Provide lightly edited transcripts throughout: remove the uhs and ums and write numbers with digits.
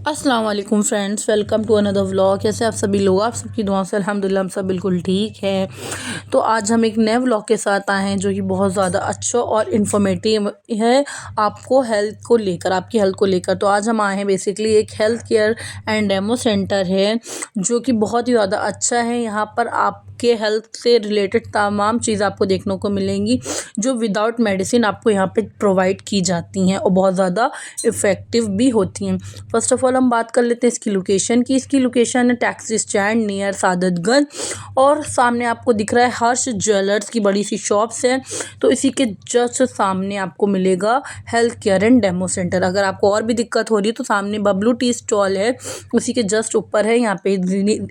अस्सलाम वालेकुम friends, welcome to another vlog. कैसे आप सभी लोग? आप सबकी दुआ से अल्हम्दुलिल्लाह हम सब बिल्कुल ठीक हैं। तो आज हम एक नए व्लॉग के साथ आए हैं जो कि बहुत ज़्यादा अच्छा और इन्फॉर्मेटिव है आपको हेल्थ को लेकर, आपकी हेल्थ को लेकर। तो आज हम आए हैं बेसिकली एक health care and demo centre है जो कि बहुत ही ज़्यादा अच्छा है। यहाँ पर आपके हेल्थ से रिलेटेड तमाम चीज़ आपको देखने को मिलेंगी जो विदाउट मेडिसिन आपको यहाँ पे प्रोवाइड की जाती हैं और बहुत ज़्यादा इफ़ेक्टिव भी होती हैं। फर्स्ट ऑफ ऑल हम बात कर लेते हैं इसकी लोकेशन की। इसकी लोकेशन है टैक्सी स्टैंड नियर सादतगंज और सामने आपको दिख रहा है हर्ष ज्वेलर्स की बड़ी सी शॉप्स है। तो इसी के जस्ट सामने आपको मिलेगा health care and demo centre. अगर आपको और भी दिक्कत हो रही है तो सामने बबलू टी स्टॉल है, उसी के जस्ट ऊपर है। यहाँ पे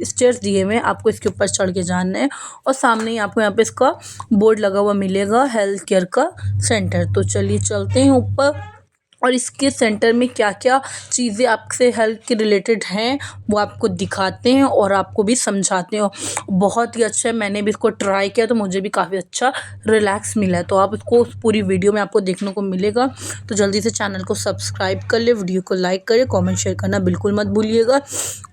स्टेयर्स दिए हुए हैं, आपको इसके ऊपर चढ़ के जाना है और सामने ही आपको यहाँ पे इसका बोर्ड लगा हुआ मिलेगा हेल्थ केयर का सेंटर। तो चलिए चलते हैं ऊपर और इसके सेंटर में क्या क्या चीज़ें आपसे हेल्थ के रिलेटेड हैं वो आपको दिखाते हैं और आपको भी समझाते हैं। बहुत ही अच्छा है, मैंने भी इसको ट्राई किया तो मुझे भी काफ़ी अच्छा रिलैक्स मिला है। तो आप इसको पूरी वीडियो में आपको देखने को मिलेगा। तो जल्दी से चैनल को सब्सक्राइब कर ले, वीडियो को लाइक करें, कमेंट शेयर करना बिल्कुल मत भूलिएगा।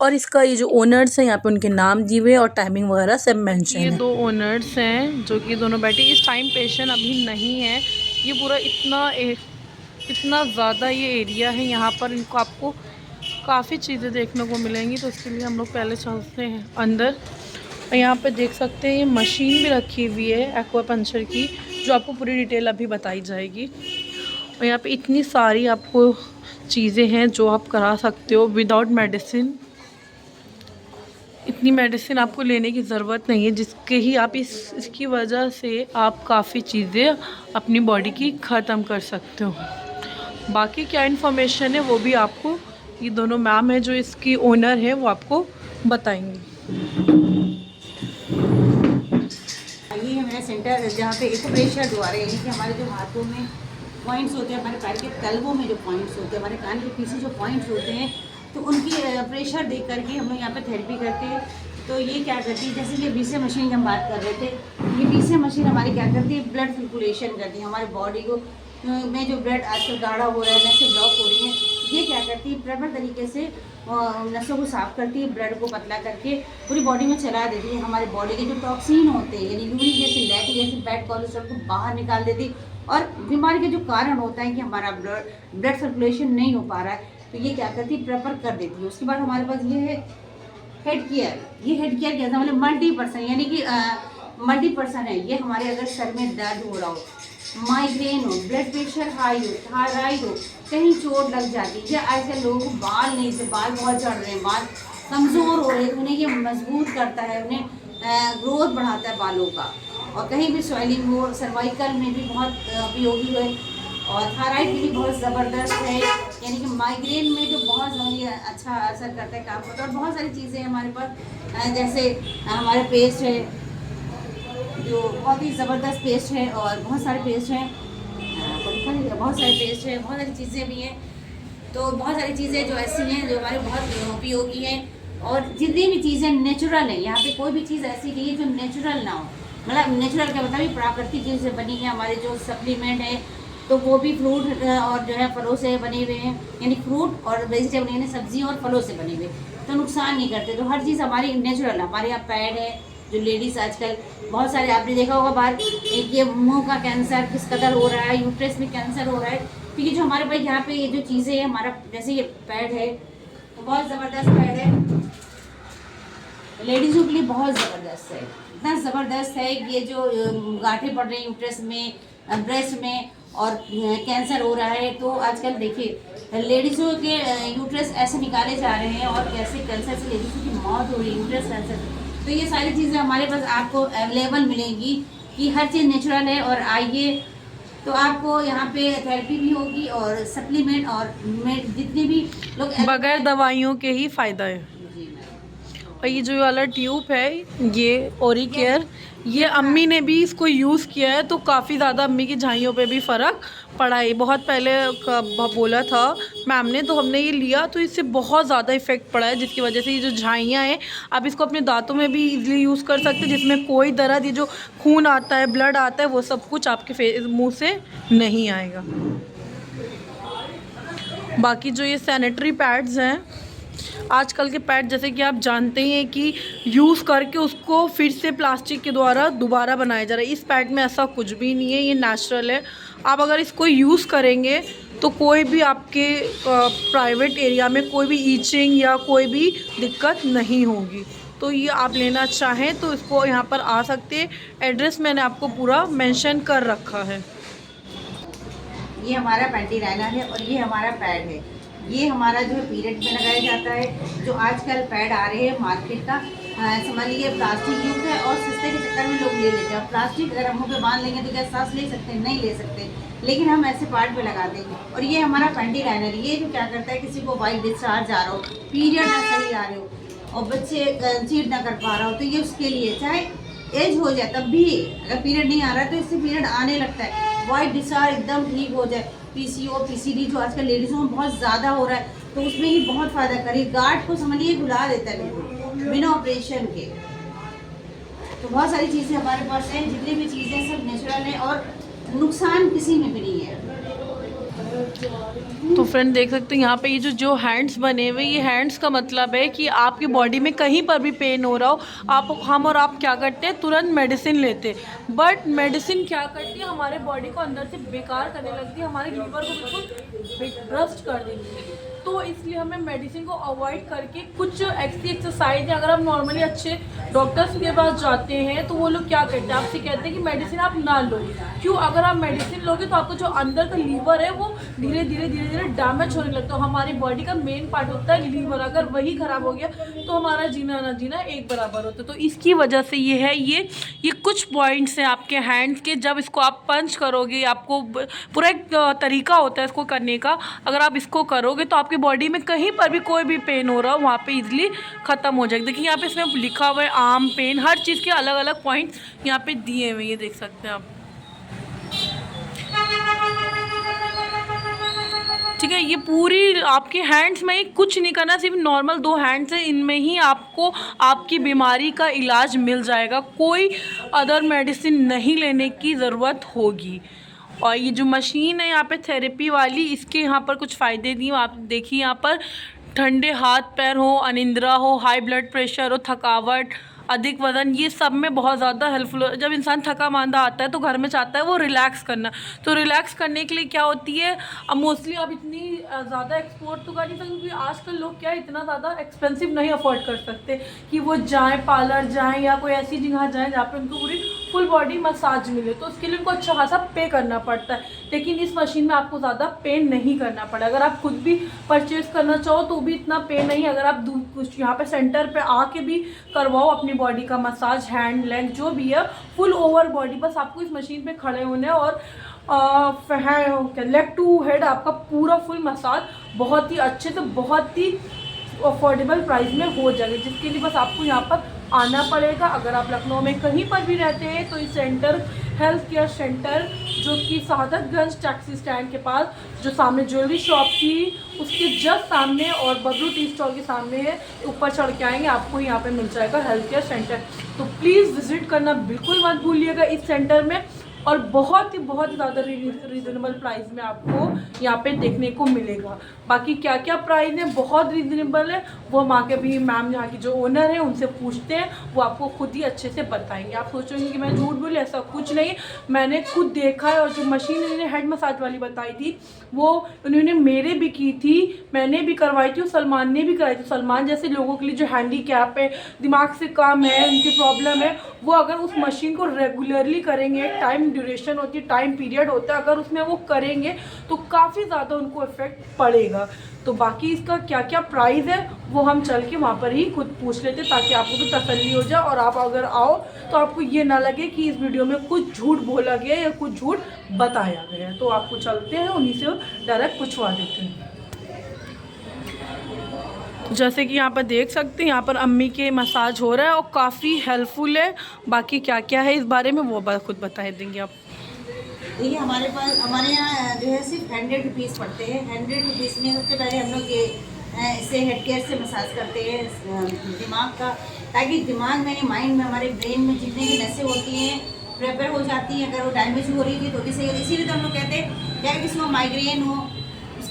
और इसका ये जो ओनर्स हैं यहाँ पे उनके नाम दिए हुए और टाइमिंग वगैरह सब मेंशन है। ये दो ओनर्स हैं जो कि दोनों बैठे। इस टाइम पेशेंट अभी नहीं है। ये पूरा इतना ज़्यादा ये एरिया है, यहाँ पर इनको आपको काफ़ी चीज़ें देखने को मिलेंगी। तो इसके लिए हम लोग पहले चलते हैं अंदर। और यहाँ पे देख सकते हैं ये मशीन भी रखी हुई है एक्वापंक्चर की, जो आपको पूरी डिटेल अभी बताई जाएगी। और यहाँ पे इतनी सारी आपको चीज़ें हैं जो आप करा सकते हो विदाउट मेडिसिन। इतनी मेडिसिन आपको लेने की ज़रूरत नहीं है, जिसके ही आप इसकी वजह से आप काफ़ी चीज़ें अपनी बॉडी की ख़त्म कर सकते हो। बाकी क्या इन्फॉर्मेशन है वो भी आपको ये दोनों मैम है जो इसकी ओनर है वो आपको बताएंगी। ये है मेरा सेंटर जहाँ पे एक्यूप्रेशर द्वारा, यानी कि हमारे जो हाथों में पॉइंट्स होते हैं, हमारे पैर के तलवों में जो पॉइंट्स होते हैं, हमारे कान के पीछे जो पॉइंट्स होते हैं, तो उनकी प्रेशर देख करके हम लोग यहाँ पे थेरेपी करते हैं। तो ये क्या करती है, जैसे ये बीसे मशीन की हम बात कर रहे थे, ये बीसे मशीन हमारी क्या करती है, ब्लड सर्कुलेशन करती है हमारे बॉडी को में जो ब्लड आजकल गाढ़ा हो रहा है, नसें ब्लॉक हो रही हैं, ये क्या करती है प्रॉपर तरीके से नसों को साफ करती है, ब्लड को पतला करके पूरी बॉडी में चला देती है। हमारे बॉडी के जो टॉक्सिन होते हैं, यानी uric acid, lactic acid, bad cholesterol को बाहर निकाल देती है। और बीमारी के जो कारण होता है कि हमारा ब्लड सर्कुलेशन नहीं हो पा रहा है, तो ये क्या करती है प्रॉपर कर देती है। उसके बाद हमारे पास ये है हेड केयर। ये हेड केयर क्या मतलब मल्टी पर्सन, यानी कि मल्टी पर्सन है। ये हमारे अगर सर में दर्द हो रहा हो, माइग्रेन हो, ब्लड प्रेशर हाई हो, थायराइड हो, कहीं चोट लग जाती है, या ऐसे लोगों को बाल नहीं से बाल बहुत झड़ रहे हैं, बाल कमज़ोर हो रहे हैं, उन्हें ये मजबूत करता है, उन्हें ग्रोथ बढ़ाता है बालों का। और कहीं भी स्वेलिंग हो, सर्वाइकल में भी बहुत उपयोगी है। और थायराइड के लिए बहुत ज़बरदस्त है, यानी कि माइग्रेन में तो बहुत ज़्यादा अच्छा असर करता है, काम करता है। और बहुत सारी चीज़ें हैं हमारे पास, जैसे हमारे पेस्ट है जो बहुत ही ज़बरदस्त पेस्ट है, और बहुत सारे पेस्ट हैं, बहुत सारे पेस्ट हैं, बहुत सारी चीज़ें भी हैं। तो बहुत सारी चीज़ें जो ऐसी हैं जो हमारे बहुत उपयोगी हैं। और जितनी भी चीज़ें नेचुरल हैं, यहाँ पे कोई भी चीज़ ऐसी नहीं है जो नेचुरल ना हो। मतलब नेचुरल क्या मतलब प्राकृतिक चीज़ से बनी है। हमारे जो सप्लीमेंट है तो वो भी फ्रूट और जो है फलों से बने हुए हैं, यानी फ्रूट और वेजिटेबल यानी सब्जियों और फलों से बने हुए, तो नुकसान नहीं करते। तो हर चीज़ हमारी नेचुरल है। हमारे यहाँ पैड है, जो लेडीज़ आजकल बहुत सारे आपने देखा होगा बाहर, ये मुंह का कैंसर किस कदर हो रहा है, यूट्रस में कैंसर हो रहा है। तो ये जो हमारे पास यहाँ पे ये जो चीज़ें हैं, हमारा जैसे ये पैड है तो बहुत ज़बरदस्त पैड है, लेडीज़ों के लिए बहुत ज़बरदस्त है। इतना ज़बरदस्त है ये जो गांठें पड़ रही हैं यूट्रस में, ब्रेस्ट में, और कैंसर हो रहा है। तो आजकल देखिए लेडीज़ों के यूट्रस ऐसे निकाले जा रहे हैं, और कैसे कैंसर से लेडीज़ों की मौत हो रही है, यूट्रस कैंसर। तो ये सारी चीज़ें हमारे पास आपको अवेलेबल मिलेंगी कि हर चीज़ नेचुरल है। और आइए, तो आपको यहाँ पे थेरेपी भी होगी और सप्लीमेंट और जितने भी लोग बगैर दवाइयों के ही फ़ायदा है। और ये जो वाला ट्यूब है ये ओरी केयर, ये अम्मी ने भी इसको यूज़ किया है तो काफ़ी ज़्यादा अम्मी की झाइयों पे भी फ़र्क पड़ा है। बहुत पहले बोला था मैम ने, तो हमने ये लिया तो इससे बहुत ज़्यादा इफ़ेक्ट पड़ा है, जिसकी वजह से ये जो झाइयाँ हैं आप इसको अपने दांतों में भी इजीली यूज़ कर सकते हैं, जिसमें कोई दर्द, ये जो खून आता है, ब्लड आता है, वो सब कुछ आपके मुँह से नहीं आएगा। बाकी जो ये सैनिटरी पैड्स हैं आजकल के पैड जैसे कि आप जानते ही हैं कि यूज़ करके उसको फिर से प्लास्टिक के द्वारा दोबारा बनाया जा रहा है। इस पैड में ऐसा कुछ भी नहीं है, ये नेचुरल है। आप अगर इसको यूज़ करेंगे तो कोई भी आपके प्राइवेट एरिया में कोई भी ईचिंग या कोई भी दिक्कत नहीं होगी। तो ये आप लेना चाहें तो इसको यहाँ पर आ सकते हैं। एड्रेस मैंने आपको पूरा मेंशन कर रखा है। ये हमारा पैंटी लाइनर है और ये हमारा पैड है। ये हमारा जो है पीरियड में लगाया जाता है। जो आजकल पैड आ रहे हैं मार्केट का, समझ लीजिए प्लास्टिक युक्त है और सस्ते के चक्कर में लोग ले लेते हैं। प्लास्टिक अगर हम मुँह पे बांध लेंगे तो क्या सांस ले सकते हैं? नहीं ले सकते, लेकिन हम ऐसे पार्ट पे लगा देंगे। और ये हमारा पैंटी लाइनर, ये जो क्या करता है, किसी को वाइट डिस्चार्ज आ रहा हो, पीरियड ना सही आ रहे हो और बच्चे चीट ना कर पा रहा हो, तो ये उसके लिए, चाहे एज हो जाए तब भी अगर पीरियड नहीं आ रहा है तो इससे पीरियड आने लगता है, वाइट डिस्चार्ज एकदम ठीक हो जाए, पीसीओ पीसीडी जो आजकल लेडीज़ों में बहुत ज़्यादा हो रहा है, तो उसमें ये बहुत फ़ायदा करे। गार्ड को समझिए भुला देता है बिल्कुल बिना ऑपरेशन के। तो बहुत सारी चीज़ें हमारे पास हैं, जितनी भी चीज़ें सब नेचुरल हैं और नुकसान किसी में भी नहीं है। तो फ्रेंड देख सकते हैं यहाँ पे ये जो हैंड्स बने हुए, ये हैंड्स का मतलब है कि आपकी बॉडी में कहीं पर भी पेन हो रहा हो, हम और आप क्या करते हैं, तुरंत मेडिसिन लेते हैं। बट मेडिसिन क्या करती है, हमारे बॉडी को अंदर से बेकार करने लगती है, हमारे लीवर को बिल्कुल ब्रस्ट कर देती है। तो इसलिए हमें मेडिसिन को अवॉइड करके कुछ ऐसी एक्सरसाइज है, अगर आप नॉर्मली अच्छे डॉक्टर्स के पास जाते हैं तो वो लोग क्या करते हैं, आपसे कहते हैं कि मेडिसिन आप ना लो। क्यों? अगर आप मेडिसिन लोगे तो आपका जो अंदर का लीवर है वो धीरे धीरे डैमेज होने लगता है। हमारी बॉडी का मेन पार्ट होता है लीवर, अगर वही खराब हो गया तो हमारा जीना ना जीना एक बराबर होता है। तो इसकी वजह से ये है, ये कुछ पॉइंट्स हैं आपके हैंड्स के। जब इसको आप पंच करोगे, आपको पूरा एक तरीका होता है इसको करने का, अगर आप इसको करोगे तो आपकी बॉडी में कहीं पर भी कोई भी पेन हो रहा हो वहाँ पे इजीली ख़त्म हो जाएगा। देखिए यहाँ पे इसमें लिखा हुआ है आर्म पेन, हर चीज़ के अलग अलग पॉइंट्स यहाँ पे दिए हुए, ये देख सकते हैं आप। ठीक है, ये पूरी आपके हैंड्स में ही कुछ नहीं करना, सिर्फ नॉर्मल 2 हैंड्स है, इनमें ही आपको आपकी बीमारी का इलाज मिल जाएगा। कोई अदर मेडिसिन नहीं लेने की ज़रूरत होगी। और ये जो मशीन है यहाँ पे थेरेपी वाली, इसके यहाँ पर कुछ फ़ायदे दिए आप देखिए। यहाँ पर ठंडे हाथ पैर हो, अनिंद्रा हो, हाई ब्लड प्रेशर हो, थकावट, अधिक वजन, ये सब में बहुत ज़्यादा हेल्पफुल है। जब इंसान थका मांदा आता है तो घर में चाहता है वो रिलैक्स करना, तो रिलैक्स करने के लिए क्या होती है, अब मोस्टली आप इतनी ज़्यादा एक्सपोर्ट तो कर नहीं सकते क्योंकि आजकल लोग क्या इतना ज़्यादा एक्सपेंसिव नहीं अफोर्ड कर सकते कि वो जाएँ पार्लर जाएँ या कोई ऐसी जगह जाएँ जहाँ पर उनको पूरी फुल बॉडी मसाज मिले, तो उसके लिए उनको अच्छा खासा पे करना पड़ता है। लेकिन इस मशीन में आपको ज़्यादा पे नहीं करना पड़ा। अगर आप खुद भी परचेज़ करना चाहो तो भी इतना पे नहीं, अगर आप कुछ यहाँ पे सेंटर पे आके भी करवाओ अपनी बॉडी का मसाज, हैंड लेग जो भी है, फुल ओवर बॉडी, बस आपको इस मशीन पे खड़े होने और लेग टू हेड आपका पूरा फुल मसाज बहुत ही अच्छे से, बहुत ही अफोर्डेबल प्राइस में हो जाएगी, जिसके लिए बस आपको यहाँ पर आना पड़ेगा। अगर आप लखनऊ में कहीं पर भी रहते हैं तो इस सेंटर हेल्थ केयर सेंटर जो कि सादतगंज टैक्सी स्टैंड के पास, जो सामने ज्वेलरी शॉप थी उसके जस्ट सामने और बबलू टी स्टॉल के सामने है, ऊपर चढ़ के आएंगे आपको यहाँ पे मिल जाएगा हेल्थ केयर सेंटर। तो प्लीज़ विज़िट करना बिल्कुल मत भूलिएगा इस सेंटर में, और बहुत ही ज़्यादा रीज़नेबल प्राइस में आपको यहाँ पे देखने को मिलेगा। बाकी क्या क्या प्राइस है, बहुत रीज़नेबल है, वो हम आके भी मैम यहाँ की जो ओनर है उनसे पूछते हैं, वो आपको खुद ही अच्छे से बताएंगे। आप सोचेंगे कि मैं झूठ बोली, ऐसा कुछ नहीं, मैंने खुद देखा है। और जो मशीन इन्होंने हेड मसाज वाली बताई थी वो उन्होंने मेरे भी की थी, मैंने भी करवाई थी और सलमान ने भी कराई थी। सलमान जैसे लोगों के लिए जो हैंडीकैप है, दिमाग से कम है, उनकी प्रॉब्लम है, वो अगर उस मशीन को रेगुलरली करेंगे, टाइम ड्यूरेशन होती है, टाइम पीरियड होता है, अगर उसमें वो करेंगे तो काफ़ी ज़्यादा उनको इफ़ेक्ट पड़ेगा। तो बाकी इसका क्या क्या प्राइस है वो हम चल के वहाँ पर ही खुद पूछ लेते, ताकि आपको भी तसल्ली हो जाए और आप अगर आओ तो आपको ये ना लगे कि इस वीडियो में कुछ झूठ बोला गया या कुछ झूठ बताया गया है। तो आपको चलते हैं उन्हीं से डायरेक्ट पूछवा देते हैं। जैसे कि यहाँ पर देख सकते हैं, यहाँ पर अम्मी के मसाज हो रहा है और काफ़ी हेल्पफुल है। बाकी क्या क्या है इस बारे में वो खुद बता देंगे आप। देखिए हमारे यहाँ जो है सिर्फ 100 रुपीज़ पड़ते हैं। 100 रुपीज़ में सबसे पहले हम लोग ये इससे हेड केयर से मसाज करते हैं दिमाग का, ताकि दिमाग में, माइंड में, हमारे ब्रेन में जितनी भी नसें होती हैं प्रेपर हो जाती हैं। अगर वो डैमेज हो रही थी तो भी सही, इसीलिए तो हम लोग कहते हैं कि अगर किसी को माइग्रेन हो,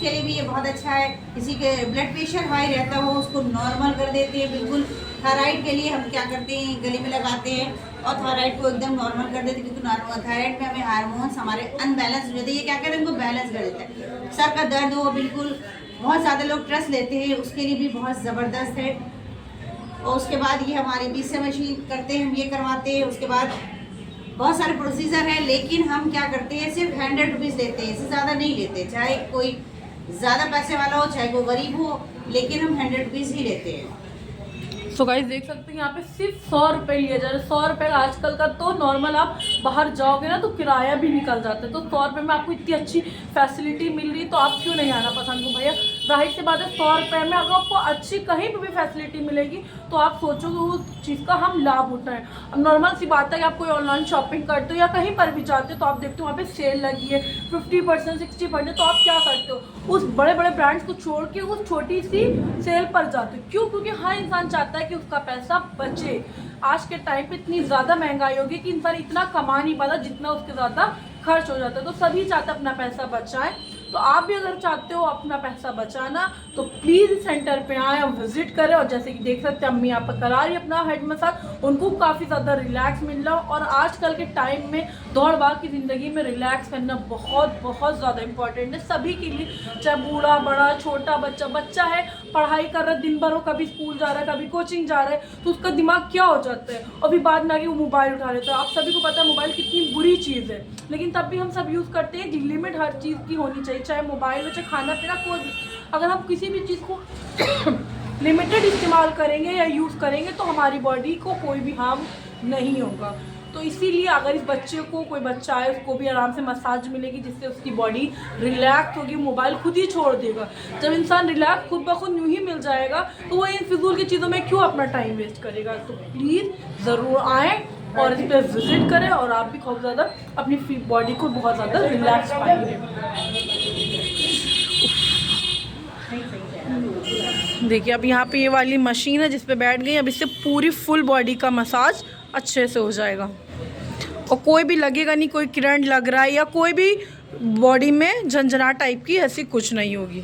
उसके लिए भी ये बहुत अच्छा है। किसी के ब्लड प्रेशर हाई रहता हो उसको नॉर्मल कर देते हैं बिल्कुल। थायराइड के लिए हम क्या करते हैं, गले में लगाते हैं और थायराइड को एकदम नॉर्मल कर देते हैं, क्योंकि नॉर्मल थायराइड में हमें हार्मोन्स हमारे अनबैलेंस हो जाते हैं। ये क्या करते हैं, उनको बैलेंस कर देता है। सर का दर्द हो बिल्कुल, बहुत ज़्यादा लोग ट्रस्ट लेते हैं, उसके लिए भी बहुत ज़बरदस्त है। और उसके बाद ये हमारी बीसे मशीन करते हैं, हम ये करवाते हैं। उसके बाद बहुत सारे प्रोसीजर है, लेकिन हम क्या करते हैं, सिर्फ 100 रुपीज़ लेते हैं, इससे ज़्यादा नहीं लेते। चाहे कोई ज़्यादा पैसे वाला हो, चाहे कोई गरीब हो, लेकिन हम 100 रुपीज़ ही लेते हैं। सो गाइस देख सकते हैं यहाँ पे सिर्फ 100 रुपये लिए जा रहे हैं। 100 रुपये आजकल का तो नॉर्मल, आप बाहर जाओगे ना तो किराया भी निकल जाता है। तो 100 रुपये में आपको इतनी अच्छी फैसिलिटी मिल रही, तो आप क्यों नहीं आना पसंद हो भैया। जाहिर सी बात है 100 रुपये में अगर आपको अच्छी कहीं पर भी फैसिलिटी मिलेगी तो आप सोचोगे उस चीज़ का हम लाभ उठाएं। अब नॉर्मल सी बात है कि आप कोई ऑनलाइन शॉपिंग करते हो या कहीं पर भी जाते हो तो आप देखते हो वहाँ पे सेल लगी है 50% 60%, तो आप क्या करते हो, उस बड़े बड़े ब्रांड्स को छोड़ के उस छोटी सी सेल पर जाते हो। क्यों? क्योंकि हर इंसान चाहता है कि उसका पैसा बचे। आज के टाइम पे इतनी ज़्यादा महंगाई होगी कि इंसान इतना कमा नहीं पाता जितना उसके ज़्यादा खर्च हो जाता है। तो सभी चाहते हैं अपना पैसा बचाएं। तो आप भी अगर चाहते हो अपना पैसा बचाना तो प्लीज़ सेंटर पे आएँ और विजिट करें। और जैसे कि देख सकते हैं अम्मी यहाँ पर करा रही अपना हेड मसाज, उनको काफ़ी ज़्यादा रिलैक्स मिल रहा। और आजकल के टाइम में दौड़ भाग की ज़िंदगी में रिलैक्स करना बहुत बहुत ज़्यादा इंपॉर्टेंट है सभी के लिए, चाहे बूढ़ा बड़ा छोटा बच्चा है, पढ़ाई कर रहा है दिन भर, हो कभी स्कूल जा रहा है कभी कोचिंग जा रहा है, तो उसका दिमाग क्या हो जाता है और भी बाद में आगे वो मोबाइल उठा लेता है। आप सभी को पता है मोबाइल कितनी बुरी चीज़ है, लेकिन तब भी हम सब यूज़ करते हैं। लिमिट हर चीज़ की होनी चाहिए, चाहे मोबाइल हो चाहे खाना पीना कोई भी। अगर हम किसी भी चीज़ को लिमिटेड इस्तेमाल करेंगे या यूज़ करेंगे तो हमारी बॉडी को कोई भी हार्म नहीं होगा। तो इसीलिए अगर इस बच्चे को, कोई बच्चा है उसको भी आराम से मसाज मिलेगी जिससे उसकी बॉडी रिलैक्स होगी, मोबाइल खुद ही छोड़ देगा। जब इंसान रिलैक्स खुद ब खुद यूँ ही मिल जाएगा तो वो इन फिजूल की चीज़ों में क्यों अपना टाइम वेस्ट करेगा। तो प्लीज़ ज़रूर आएँ और इस पर विज़िट करें और आप भी बहुत ज़्यादा अपनी बॉडी को बहुत ज़्यादा रिलैक्स पाएंगे। देखिए अब यहाँ पे ये वाली मशीन है जिस पे बैठ गई, अब इससे पूरी फुल बॉडी का मसाज अच्छे से हो जाएगा और कोई भी लगेगा नहीं, कोई करंट लग रहा है या कोई भी बॉडी में झंझनाहट टाइप की ऐसी कुछ नहीं होगी।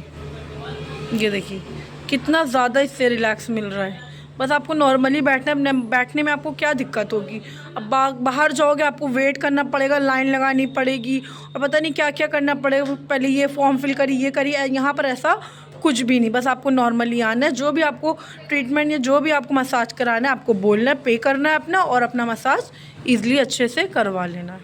ये देखिए कितना ज़्यादा इससे रिलैक्स मिल रहा है। बस आपको नॉर्मली बैठने में आपको क्या दिक्कत होगी। अब बाहर जाओगे आपको वेट करना पड़ेगा, लाइन लगानी पड़ेगी और पता नहीं क्या क्या करना पड़ेगा, पहले ये फॉर्म फिल करिए ये करिए। यहाँ पर ऐसा कुछ भी नहीं, बस आपको नॉर्मली आना है। जो भी आपको ट्रीटमेंट या जो भी आपको मसाज कराना है आपको बोलना है, पे करना है अपना और अपना मसाज ईज़िली अच्छे से करवा लेना है।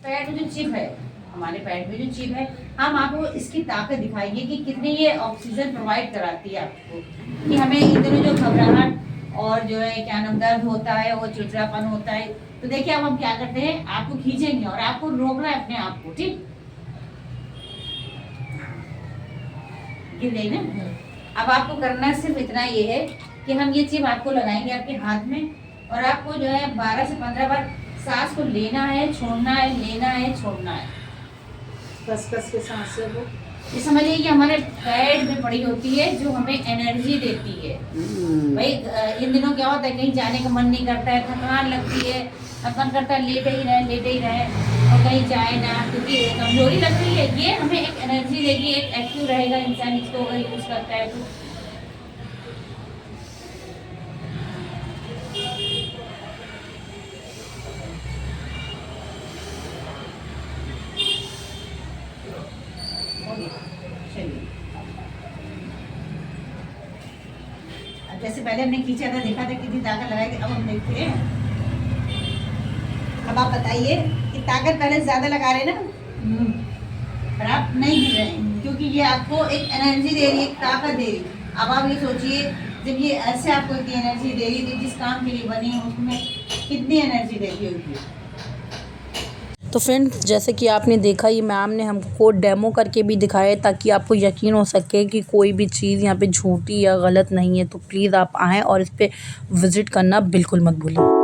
पैड में जो चिप है, हमारे पैड में जो चिप है, हम आपको इसकी ताकत दिखाएंगे कि कितनी ये ऑक्सीजन प्रोवाइड कराती है आपको, कि हमें इधर जो घबराहट और जो है क्या नाम दर्द होता है और चिड़चिड़ापन होता है। तो देखिए अब हम क्या करते हैं, आपको खींचेंगे और आपको रोकना है अपने आप को, ठीक गिर गई ना। अब आपको करना सिर्फ इतना ये है कि हम ये चिप आपको लगाएंगे आपके हाथ में और आपको जो है 12 से 15 बार सांस को लेना है, छोड़ना है, लेना है, छोड़ना है, कस कस के सांस से। वो ये समझिए कि हमारे पैड में पड़ी होती है जो हमें एनर्जी देती है। भाई इन दिनों क्या होता है, कहीं जाने का मन नहीं करता है, थकान लगती है, मन करता है लेटे ही रहे और कहीं जाए ना, क्योंकि कमजोरी लग रही है। ये हमें एक एनर्जी देगी, एक एक्टिव रहेगा इंसान इसको अगर यूज़ करता है तो। जैसे पहले हमने खींचा था, देखा था कितनी ताकत लगाई थी, अब हम देखते हैं। अब आप बताइए कि ताकत पहले ज़्यादा लगा रहे ना, पर आप नहीं गिर रहे हैं, क्योंकि ये आपको एक एनर्जी दे रही है, एक ताकत दे रही है। अब आप ये सोचिए जब ये ऐसे आपको इतनी एनर्जी दे रही है तो जिस काम के लिए बनी है उसमें कितनी एनर्जी देती होगी। तो फ्रेंड्स जैसे कि आपने देखा ये मैम ने हमको डेमो करके भी दिखाया ताकि आपको यकीन हो सके कि कोई भी चीज़ यहाँ पे झूठी या गलत नहीं है। तो प्लीज़ आप आएँ और इस पर विज़िट करना बिल्कुल मत भूलें।